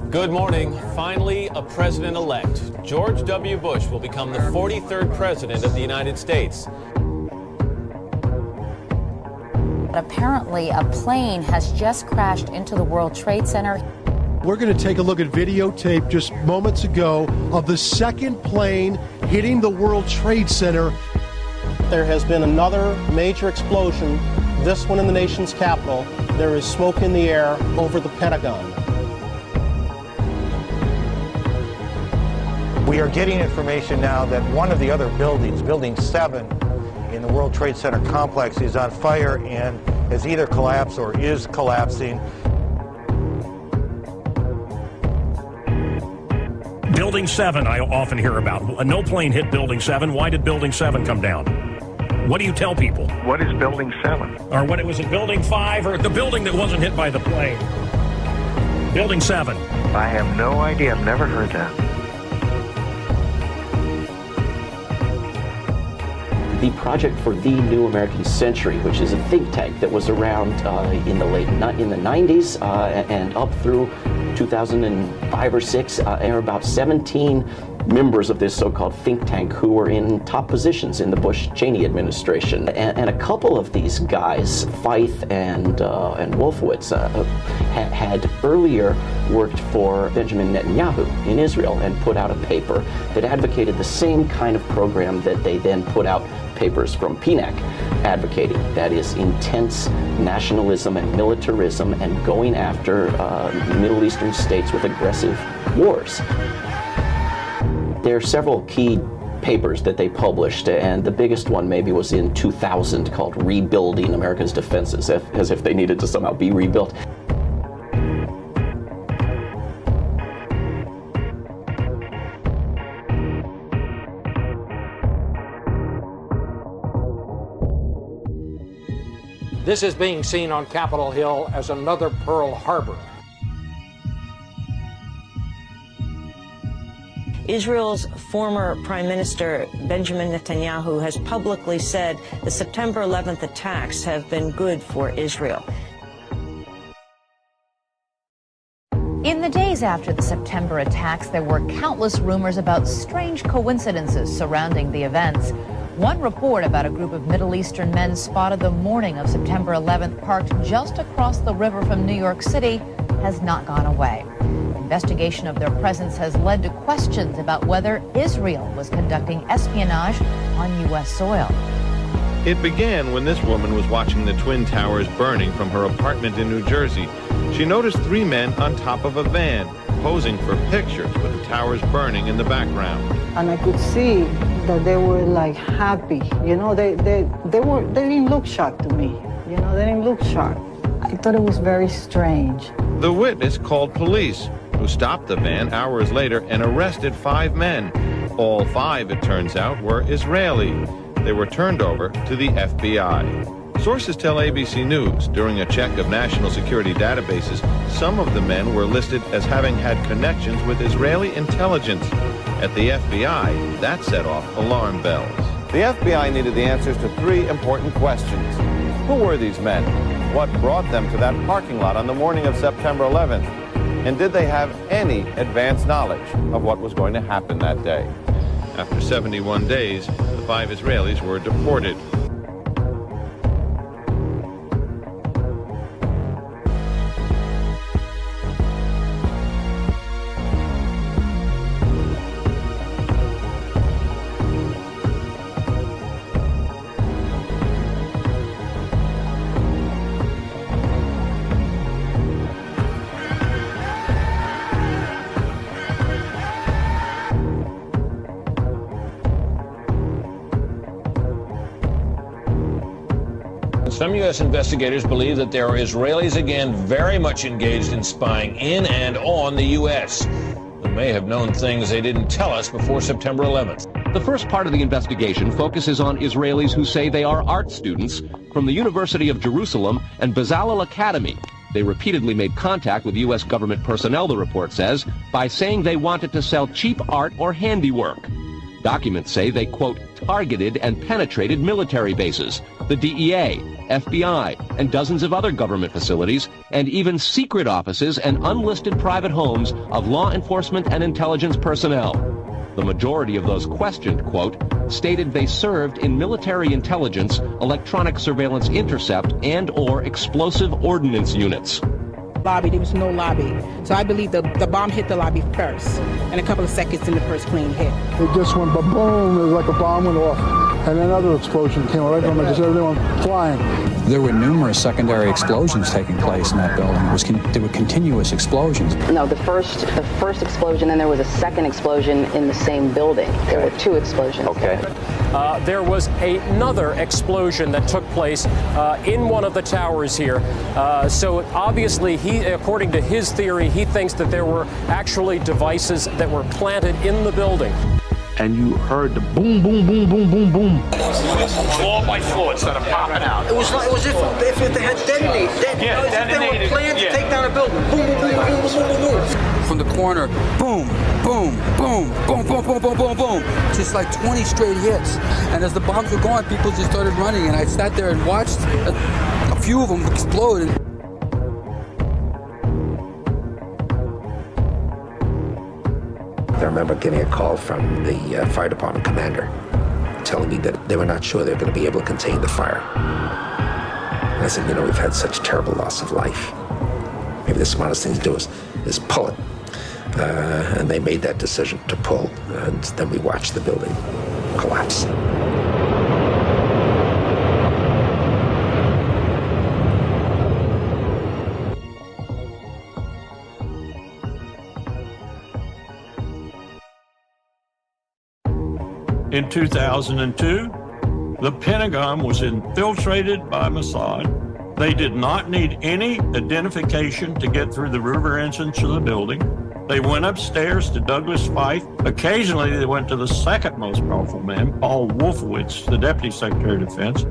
Good morning. Finally, a president-elect. George W. Bush will become the 43rd president of the United States. Apparently, a plane has just crashed into the World Trade Center. We're going to take a look at videotape just moments ago of the second plane hitting the World Trade Center. There has been another major explosion, this one in the nation's capital. There is smoke in the air over the Pentagon. We are getting information now that one of the other buildings, Building 7 in the World Trade Center complex, is on fire and has either collapsed or is collapsing. Building 7 I often hear about. No plane hit Building 7. Why did Building 7 come down? What do you tell people? What is Building 7? Or what, was it Building 5 or the building that wasn't hit by the plane? Building 7. I have no idea. I've never heard that. The Project for the New American Century, which is a think tank that was around in the 90s and up through 2005 or 6. There are about 17 members of this so-called think tank who were in top positions in the Bush-Cheney administration. And a couple of these guys, Feith and Wolfowitz, had earlier worked for Benjamin Netanyahu in Israel and put out a paper that advocated the same kind of program that they then put out papers from PNAC advocating. That is intense nationalism and militarism and going after Middle Eastern states with aggressive wars. There are several key papers that they published, and the biggest one maybe was in 2000 called Rebuilding America's Defenses, as if they needed to somehow be rebuilt. This is being seen on Capitol Hill as another Pearl Harbor. Israel's former Prime Minister Benjamin Netanyahu has publicly said the September 11th attacks have been good for Israel. In the days after the September attacks, there were countless rumors about strange coincidences surrounding the events. One report about a group of Middle Eastern men spotted the morning of September 11th parked just across the river from New York City has not gone away. Investigation of their presence has led to questions about whether Israel was conducting espionage on U.S. soil. It began when this woman was watching the Twin Towers burning from her apartment in New Jersey. She noticed three men on top of a van, posing for pictures with the towers burning in the background. And I could see that they were like happy. You know, they didn't look shocked to me. You know, they didn't look shocked. I thought it was very strange. The witness called police, who stopped the van hours later and arrested 5 men. All 5, it turns out, were Israeli. They were turned over to the FBI. Sources tell ABC News during a check of national security databases, some of the men were listed as having had connections with Israeli intelligence. At the FBI, that set off alarm bells. The FBI needed the answers to 3 important questions. Who were these men? What brought them to that parking lot on the morning of September 11th? And did they have any advance knowledge of what was going to happen that day? After 71 days, the 5 Israelis were deported. Some U.S. investigators believe that there are Israelis again very much engaged in spying in and on the U.S. who may have known things they didn't tell us before September 11th. The first part of the investigation focuses on Israelis who say they are art students from the University of Jerusalem and Bezalel Academy. They repeatedly made contact with U.S. government personnel, the report says, by saying they wanted to sell cheap art or handiwork. Documents say they, quote, targeted and penetrated military bases, the DEA, FBI, and dozens of other government facilities, and even secret offices and unlisted private homes of law enforcement and intelligence personnel. The majority of those questioned, quote, stated they served in military intelligence, electronic surveillance intercept, and/or explosive ordnance units. Lobby, there was no lobby. So I believe the bomb hit the lobby first, and a couple of seconds in the first plane hit. It just went ba-boom, it was like a bomb went off, and another explosion came right from it, just everyone flying. There were numerous secondary explosions taking place in that building. There were continuous explosions. No, the first explosion, and there was a second explosion in the same building. There were two explosions. Okay. There was another explosion that took place in one of the towers here. So obviously, according to his theory, he thinks that there were actually devices that were planted in the building. And you heard the boom, boom, boom, boom, boom, boom. Floor by floor instead of popping out. It was if they had detonated. They were planning to take down a building. Boom, boom, boom, boom, boom, boom, boom. From the corner, boom, boom, boom, boom, boom, boom, boom, boom, boom. Just like 20 straight hits. And as the bombs were going, people just started running. And I sat there and watched a few of them explode. I remember getting a call from the fire department commander telling me that they were not sure they were going to be able to contain the fire. And I said, we've had such terrible loss of life. Maybe the smartest thing to do is pull it. And they made that decision to pull, and then we watched the building collapse. In 2002, the Pentagon was infiltrated by Mossad. They did not need any identification to get through the river entrance of the building. They went upstairs to Douglas Feith. Occasionally, they went to the second most powerful man, Paul Wolfowitz, the Deputy Secretary of Defense,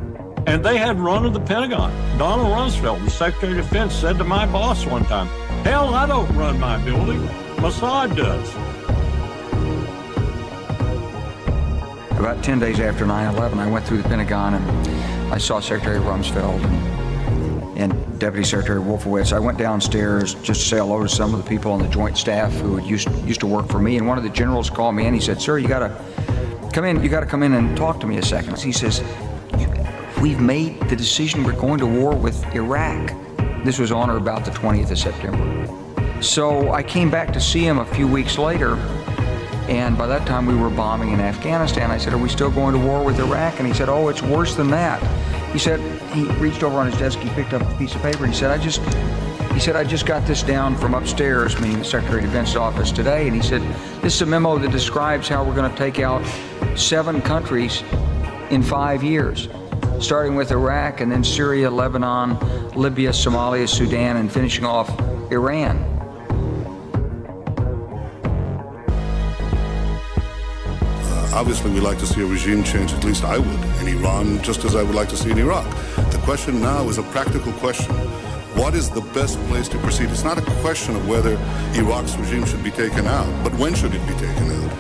and they had run of the Pentagon. Donald Rumsfeld, the Secretary of Defense, said to my boss one time, "Hell, I don't run my building. Mossad does." About 10 days after 9/11, I went through the Pentagon and I saw Secretary Rumsfeld and Deputy Secretary Wolfowitz. I went downstairs just to say hello to some of the people on the joint staff who had used to work for me. And one of the generals called me and he said, "Sir, you got to come in. You got to come in and talk to me a second." He says, "We've made the decision. We're going to war with Iraq." This was on or about the 20th of September. So I came back to see him a few weeks later. And by that time, we were bombing in Afghanistan. I said, "Are we still going to war with Iraq?" And he said, "Oh, it's worse than that." He said, he reached over on his desk, he picked up a piece of paper, and he said, I just got this down from upstairs, meaning the Secretary of Defense's office today, and he said, "This is a memo that describes how we're going to take out 7 countries in 5 years, starting with Iraq, and then Syria, Lebanon, Libya, Somalia, Sudan, and finishing off Iran." Obviously, we'd like to see a regime change, at least I would, in Iran, just as I would like to see in Iraq. The question now is a practical question. What is the best place to proceed? It's not a question of whether Iraq's regime should be taken out, but when should it be taken out?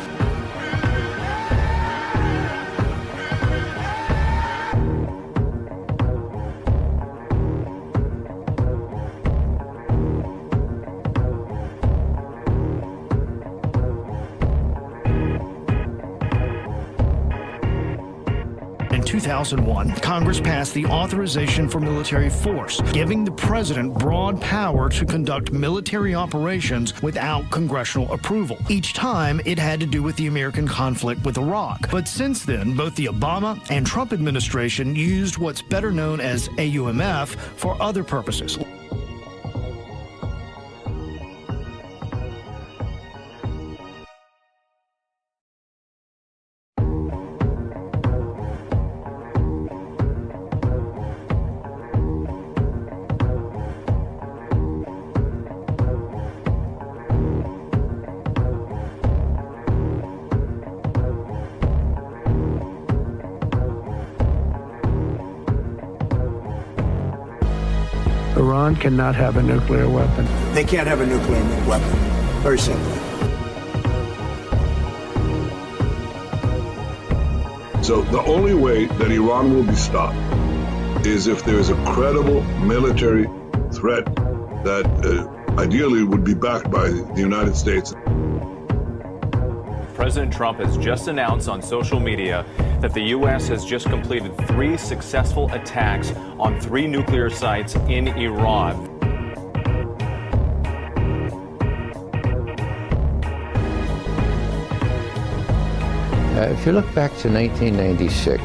In 2001, Congress passed the Authorization for Military Force, giving the president broad power to conduct military operations without congressional approval. Each time, it had to do with the American conflict with Iraq. But since then, both the Obama and Trump administration used what's better known as AUMF for other purposes. Iran cannot have a nuclear weapon. They can't have a nuclear weapon. Very simple. So the only way that Iran will be stopped is if there is a credible military threat that ideally would be backed by the United States. President Trump has just announced on social media that the U.S. has just completed 3 successful attacks on 3 nuclear sites in Iran. If you look back to 1996,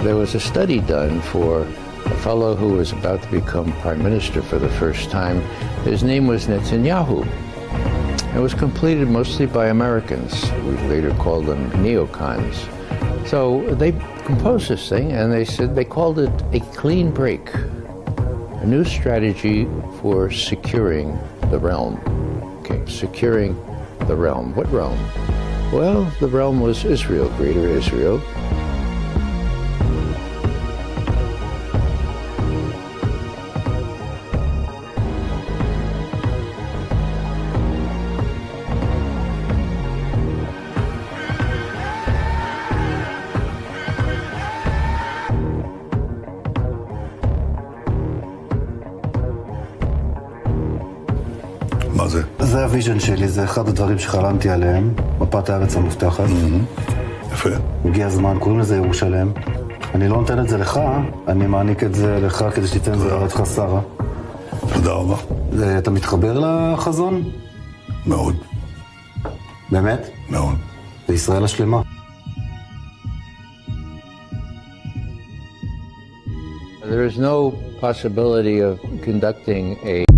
there was a study done for a fellow who was about to become prime minister for the first time. His name was Netanyahu. It was completed mostly by Americans. We later called them neocons. So they composed this thing and they called it a clean break, a new strategy for securing the realm. Okay, securing the realm. What realm? Well, the realm was Israel, Greater Israel. מה זה? זה הוויז'ן שלי, זה אחד הדברים שחלמתי עליהם, מפת הארץ המובטחת. יפה. הגיע הזמן, קוראים לזה ירושלם. אני לא נותן את זה לך, אני מעניק את זה לך כדי שתיתן את זה לארצך שרה. תודה רבה. אתה מתחבר לחזון? מאוד. באמת? מאוד. וישראל השלמה. There is no possibility of conducting a